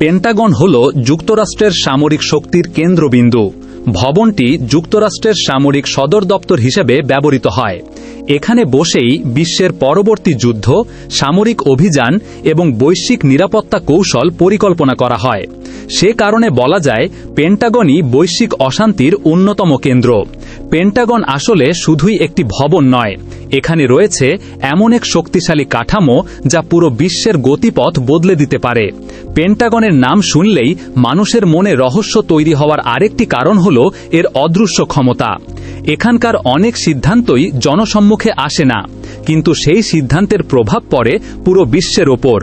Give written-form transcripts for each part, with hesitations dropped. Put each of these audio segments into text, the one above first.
Pentagon হল যুক্তরাষ্ট্রের সামরিক শক্তির কেন্দ্রবিন্দু। ভবনটি যুক্তরাষ্ট্রের সামরিক সদর দপ্তর হিসেবে ব্যবহৃত হয়। এখানে বসেই বিশ্বের পরবর্তী যুদ্ধ, সামরিক অভিযান এবং বৈশ্বিক নিরাপত্তা কৌশল পরিকল্পনা করা হয়। সে কারণে বলা যায় পেন্টাগনই বৈশ্বিক অশান্তির অন্যতম কেন্দ্র। পেন্টাগন আসলে শুধুই একটি ভবন নয়, এখানে রয়েছে এমন এক শক্তিশালী কাঠামো যা পুরো বিশ্বের গতিপথ বদলে দিতে পারে। পেন্টাগনের নাম শুনলেই মানুষের মনে রহস্য তৈরি হওয়ার আরেকটি কারণ হল এর অদৃশ্য ক্ষমতা। এখানকার অনেক সিদ্ধান্তই জনসম্মুখে আসে না, কিন্তু সেই সিদ্ধান্তের প্রভাব পড়ে পুরো বিশ্বের ওপর।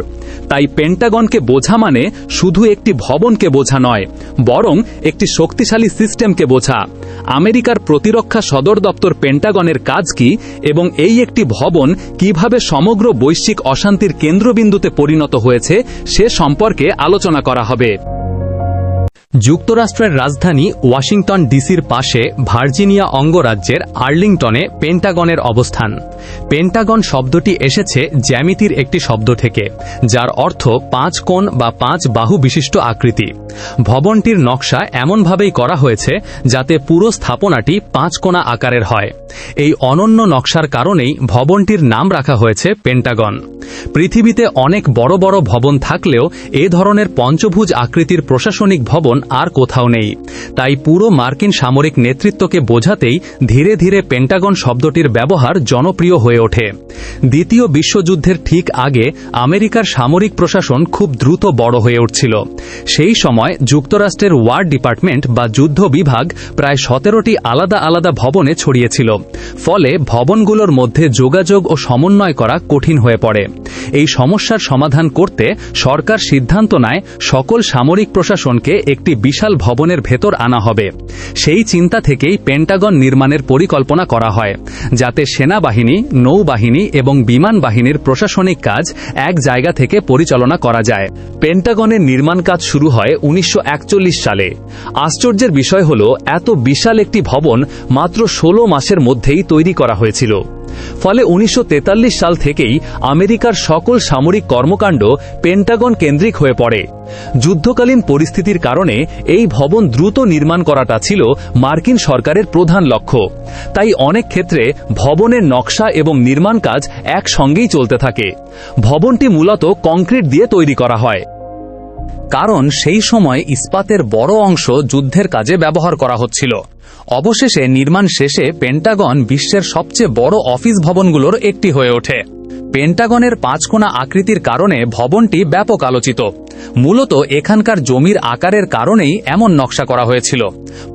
তাই পেন্টাগনকে বোঝা মানে শুধু একটি ভবনকে বোঝা নয়, বরং একটি শক্তিশালী সিস্টেমকে বোঝা। আমেরিকার প্রতিরক্ষা সদর দপ্তর পেন্টাগনের কাজ কি এবং এই একটি ভবন কিভাবে সমগ্র বৈশ্বিক অশান্তির কেন্দ্রবিন্দুতে পরিণত হয়েছে সে সম্পর্কে আলোচনা করা হবে। যুক্তরাষ্ট্রের রাজধানী ওয়াশিংটন ডিসির পাশে ভার্জিনিয়া অঙ্গরাজ্যের আর্লিংটনে পেন্টাগনের অবস্থান। পেন্টাগন শব্দটি এসেছে জ্যামিতির একটি শব্দ থেকে, যার অর্থ 5 কোণ বা 5 বাহু বিশিষ্ট আকৃতি। ভবনটির নকশা এমনভাবেই করা হয়েছে যাতে পুরো স্থাপনাটি 5 কোণা আকারের হয়। এই অনন্য নকশার কারণেই ভবনটির নাম রাখা হয়েছে পেন্টাগন। পৃথিবীতে অনেক বড় বড় ভবন থাকলেও এ ধরনের পঞ্চভুজ আকৃতির প্রশাসনিক ভবন আর কোথাও নেই। তাই পুরো মার্কিন সামরিক নেতৃত্বকে বোঝাতেই ধীরে ধীরে পেন্টাগন শব্দটির ব্যবহার জনপ্রিয় হয়ে ওঠে। দ্বিতীয় বিশ্বযুদ্ধের ঠিক আগে আমেরিকার সামরিক প্রশাসন খুব দ্রুত বড় হয়ে উঠছিল। সেই সময় যুক্তরাষ্ট্রের ওয়ার ডিপার্টমেন্ট বা যুদ্ধ বিভাগ প্রায় 17টি আলাদা আলাদা ভবনে ছড়িয়েছিল। ফলে ভবনগুলোর মধ্যে যোগাযোগ ও সমন্বয় করা কঠিন হয়ে পড়ে। এই সমস্যার সমাধান করতে সরকার সিদ্ধান্ত নেয় সকল সামরিক প্রশাসনকে একটি বিশাল ভবনের ভেতর আনা হবে। সেই চিন্তা থেকেই পেন্টাগন নির্মাণের পরিকল্পনা করা হয়, যাতে সেনাবাহিনী, নৌবাহিনী এবং বিমান বাহিনীর প্রশাসনিক কাজ এক জায়গা থেকে পরিচালনা করা যায়। পেন্টাগনের নির্মাণ কাজ শুরু হয় 1941 সালে। আশ্চর্যের বিষয় হল এত বিশাল একটি ভবন মাত্র 16 মাসের মধ্যেই তৈরি করা হয়েছিল। ফলে 1943 সাল থেকেই আমেরিকার সকল সামরিক কর্মকাণ্ড পেন্টাগন কেন্দ্রিক হয়ে পড়ে। যুদ্ধকালীন পরিস্থিতির কারণে এই ভবন দ্রুত নির্মাণ করাটা ছিল মার্কিন সরকারের প্রধান লক্ষ্য। তাই অনেক ক্ষেত্রে ভবনের নকশা এবং নির্মাণ কাজ একসঙ্গেই চলতে থাকে। ভবনটি মূলত কংক্রিট দিয়ে তৈরি করা হয়, কারণ সেই সময় ইস্পাতের বড় অংশ যুদ্ধের কাজে ব্যবহার করা হচ্ছিল। অবশেষে নির্মাণ শেষে পেন্টাগন বিশ্বের সবচেয়ে বড় অফিস ভবনগুলোর একটি হয়ে ওঠে। পেন্টাগনের 5 কোণা আকৃতির কারণে ভবনটি ব্যাপক আলোচিত। মূলত এখানকার জমির আকারের কারণেই এমন নকশা করা হয়েছিল।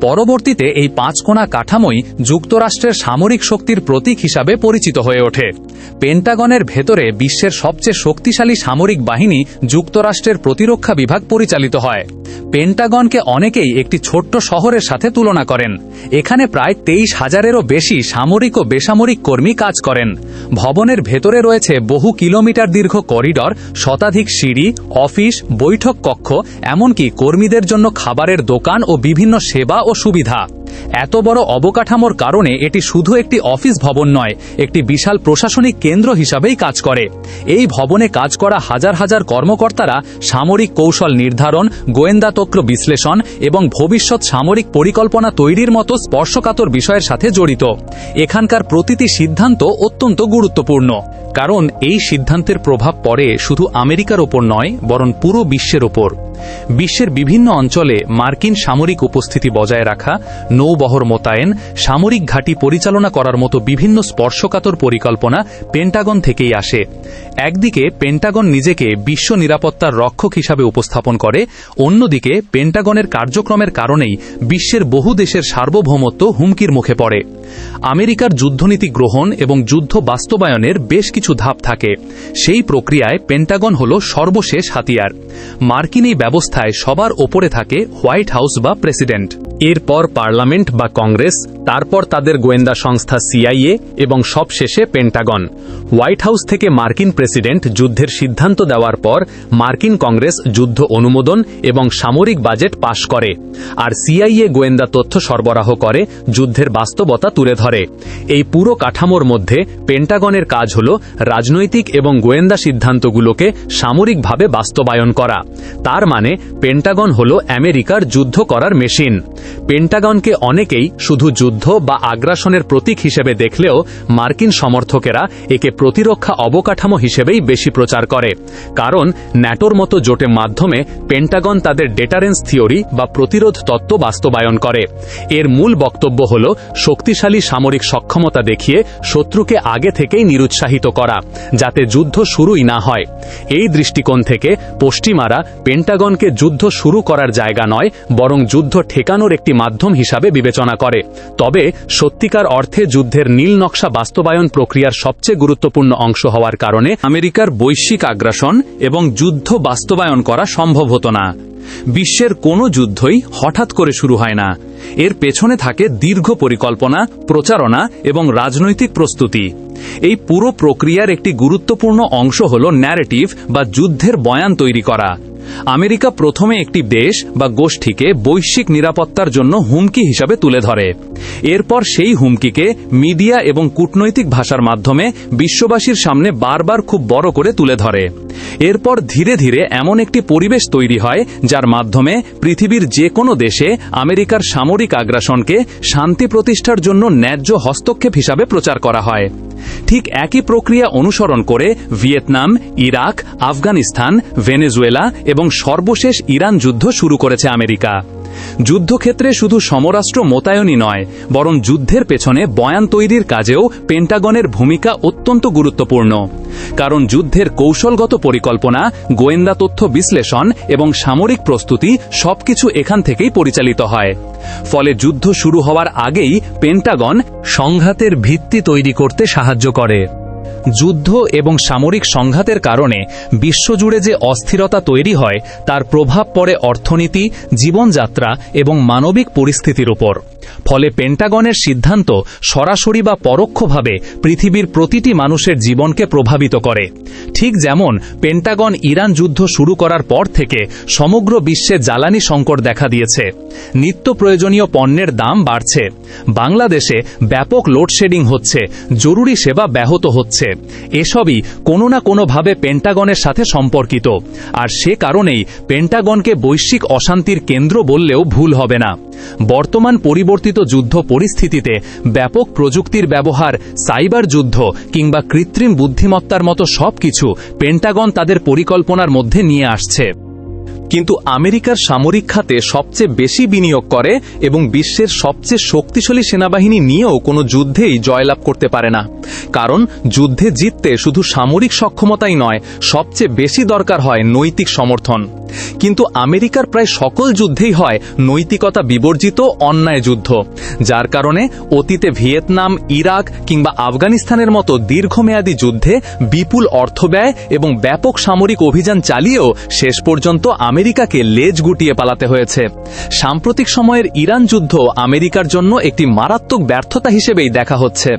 পরবর্তীতে এই 5 কোণা কাঠামোই যুক্তরাষ্ট্রের সামরিক শক্তির প্রতীক হিসাবে পরিচিত হয়ে ওঠে। পেন্টাগনের ভেতরে বিশ্বের সবচেয়ে শক্তিশালী সামরিক বাহিনী যুক্তরাষ্ট্রের প্রতিরক্ষা বিভাগ পরিচালিত হয়। পেন্টাগনকে অনেকেই একটি ছোট্ট শহরের সাথে তুলনা করেন। এখানে প্রায় 23,000-এরও বেশি সামরিক ও বেসামরিক কর্মী কাজ করেন। ভবনের ভেতরে রয়েছে বহু কিলোমিটার দীর্ঘ করিডর, শতাধিক সিঁড়ি, অফিস, বৈঠক কক্ষ, এমনকি কর্মীদের জন্য খাবারের দোকান ও বিভিন্ন সেবা ও সুবিধা। এত বড় অবকাঠামোর কারণে এটি শুধু একটি অফিস ভবন নয়, একটি বিশাল প্রশাসনিক কেন্দ্র হিসাবেই কাজ করে। এই ভবনে কাজ করা হাজার হাজার কর্মকর্তারা সামরিক কৌশল নির্ধারণ, গোয়েন্দা তথ্য বিশ্লেষণ এবং ভবিষ্যৎ সামরিক পরিকল্পনা তৈরির মতো স্পর্শকাতর বিষয়ের সাথে জড়িত। এখানকার প্রতিটি সিদ্ধান্ত অত্যন্ত গুরুত্বপূর্ণ, কারণ এই সিদ্ধান্তের প্রভাব পড়ে শুধু আমেরিকার ওপর নয়, বরং পুরো বিশ্বের ওপর। বিশ্বের বিভিন্ন অঞ্চলে মার্কিন সামরিক উপস্থিতি বজায় রাখা, নৌবহর মোতায়েন, সামরিক ঘাঁটি পরিচালনা করার মতো বিভিন্ন স্পর্শকাতর পরিকল্পনা পেন্টাগন থেকেই আসে। একদিকে পেন্টাগন নিজেকে বিশ্ব নিরাপত্তার রক্ষক হিসাবে উপস্থাপন করে, অন্যদিকে পেন্টাগনের কার্যক্রমের কারণেই বিশ্বের বহু দেশের সার্বভৌমত্ব হুমকির মুখে পড়ে। আমেরিকার যুদ্ধনীতি গ্রহণ এবং যুদ্ধ বাস্তবায়নের বেশ কিছু ধাপ থাকে। সেই প্রক্রিয়ায় পেন্টাগন হল সর্বশেষ হাতিয়ার। মার্কিন এই ব্যবস্থায় সবার ওপরে থাকে হোয়াইট হাউস বা প্রেসিডেন্ট, এরপর পার্লামেন্ট বা কংগ্রেস, তারপর তাদের গোয়েন্দা সংস্থা CIA এবং সবশেষে পেন্টাগন। হোয়াইট হাউস থেকে মার্কিন প্রেসিডেন্ট যুদ্ধের সিদ্ধান্ত দেওয়ার পর মার্কিন কংগ্রেস যুদ্ধ অনুমোদন এবং সামরিক বাজেট পাশ করে, আর CIA গোয়েন্দা তথ্য সরবরাহ করে, যুদ্ধের বাস্তবতা তুলে ধরে। এই পুরো কাঠামোর মধ্যে পেন্টাগনের কাজ হল রাজনৈতিক এবং গোয়েন্দা সিদ্ধান্তগুলোকে সামরিকভাবে বাস্তবায়ন করা। তার মানে পেন্টাগন হল আমেরিকার যুদ্ধ করার মেশিন। পেন্টাগনকে অনেকেই শুধু যুদ্ধ বা আগ্রাসনের প্রতীক হিসেবে দেখলেও মার্কিন সমর্থকেরা একে প্রতিরক্ষা অবকাঠামো হিসেবেই বেশি প্রচার করে। কারণ ন্যাটোর মতো জোটের মাধ্যমে পেন্টাগন তাদের ডেটারেন্স থিওরি বা প্রতিরোধ তত্ত্ব বাস্তবায়ন করে। এর মূল বক্তব্য হল শক্তিশালী সামরিক সক্ষমতা দেখিয়ে শত্রুকে আগে থেকেই নিরুৎসাহিত করা, যাতে যুদ্ধ শুরুই না হয়। এই দৃষ্টিকোণ থেকে পশ্চিমারা পেন্টাগনকে যুদ্ধ শুরু করার জায়গা নয়, বরং যুদ্ধ ঠেকানোর একটি মাধ্যম হিসাবে বিবেচনা করে। তবে সত্যিকার অর্থে যুদ্ধের নীল নকশা বাস্তবায়ন প্রক্রিয়ার সবচেয়ে গুরুত্বপূর্ণ অংশ হওয়ার কারণে আমেরিকার বৈশ্বিক আগ্রাসন এবং যুদ্ধ বাস্তবায়ন করা সম্ভব হতো না। বিশ্বের কোনো যুদ্ধই হঠাৎ করে শুরু হয় না। এর পেছনে থাকে দীর্ঘ পরিকল্পনা, প্রচারণা এবং রাজনৈতিক প্রস্তুতি। এই পুরো প্রক্রিয়ার একটি গুরুত্বপূর্ণ অংশ হল ন্যারেটিভ বা যুদ্ধের বয়ান তৈরি করা। আমেরিকা প্রথমে একটি দেশ বা গোষ্ঠীকে বৈশ্বিক নিরাপত্তার জন্য হুমকি হিসাবে তুলে ধরে। এরপর সেই হুমকিকে মিডিয়া এবং কূটনৈতিক ভাষার মাধ্যমে বিশ্ববাসীর সামনে বারবার খুব বড় করে তুলে ধরে। এরপর ধীরে ধীরে এমন একটি পরিবেশ তৈরি হয় যার মাধ্যমে পৃথিবীর যে কোনো দেশে আমেরিকার সামরিক আগ্রাসনকে শান্তি প্রতিষ্ঠার জন্য ন্যায্য হস্তক্ষেপ হিসাবে প্রচার করা হয়। ঠিক একই প্রক্রিয়া অনুসরণ করে ভিয়েতনাম, ইরাক, আফগানিস্তান, ভেনেজুয়েলা এবং সর্বশেষ ইরান যুদ্ধ শুরু করেছে আমেরিকা। যুদ্ধক্ষেত্রে শুধু সমরাস্ত্র মোতায়েনই নয়, বরং যুদ্ধের পেছনে বয়ান তৈরির কাজেও পেন্টাগনের ভূমিকা অত্যন্ত গুরুত্বপূর্ণ। কারণ যুদ্ধের কৌশলগত পরিকল্পনা, গোয়েন্দা তথ্য বিশ্লেষণ এবং সামরিক প্রস্তুতি সবকিছু এখান থেকেই পরিচালিত হয়। ফলে যুদ্ধ শুরু হওয়ার আগেই পেন্টাগন সংঘাতের ভিত্তি তৈরি করতে সাহায্য করে। যুদ্ধ এবং সামরিক সংঘাতের কারণে বিশ্বজুড়ে যে অস্থিরতা তৈরি হয় তার প্রভাব পড়ে অর্থনীতি, জীবনযাত্রা এবং মানবিক পরিস্থিতির উপর। ফলে পেন্টাগনের সিদ্ধান্ত সরাসরি বা পরোক্ষভাবে পৃথিবীর প্রতিটি মানুষের জীবনকে প্রভাবিত করে। ঠিক যেমন পেন্টাগন ইরান যুদ্ধ শুরু করার পর থেকে সমগ্র বিশ্বে জ্বালানি সংকট দেখা দিয়েছে, নিত্য প্রয়োজনীয় পণ্যের দাম বাড়ছে, বাংলাদেশে ব্যাপক লোডশেডিং হচ্ছে, জরুরি সেবা ব্যাহত হচ্ছে। এসবই কোনো না কোনোভাবে পেন্টাগনের সাথে সম্পর্কিত। আর সে কারণেই পেন্টাগনকে বৈশ্বিক অশান্তির কেন্দ্র বললেও ভুল হবে না। বর্তমান পরিবর্তিত যুদ্ধ পরিস্থিতিতে ব্যাপক প্রযুক্তির ব্যবহার, সাইবার যুদ্ধ কিংবা কৃত্রিম বুদ্ধিমত্তার মতো সবকিছু পেন্টাগন তাদের পরিকল্পনার মধ্যে নিয়ে আসছে। কিন্তু আমেরিকার সামরিক খাতে সবচেয়ে বেশি বিনিয়োগ করে এবং বিশ্বের সবচেয়ে শক্তিশালী সেনাবাহিনী নিয়েও কোনো যুদ্ধেই জয়লাভ করতে পারে না। কারণ যুদ্ধে জিততে শুধু সামরিক সক্ষমতাই নয়, সবচেয়ে বেশি দরকার হয় নৈতিক সমর্থন। কিন্তু আমেরিকার প্রায় সকল যুদ্ধেই হয় নৈতিকতা বিবর্জিত অন্যায় যুদ্ধ, যার কারণে অতীতে ভিয়েতনাম, ইরাক কিংবা আফগানিস্তানের মতো দীর্ঘমেয়াদী যুদ্ধে বিপুল অর্থ ব্যয় এবং ব্যাপক সামরিক অভিযান চালিয়েও শেষ পর্যন্ত আমেরিকাকে লেজ গুটিয়ে পালাতে হয়েছে। সাম্প্রতিক সময়ের ইরান যুদ্ধ আমেরিকার জন্য একটি মারাত্মক ব্যর্থতা হিসেবেই দেখা হচ্ছে।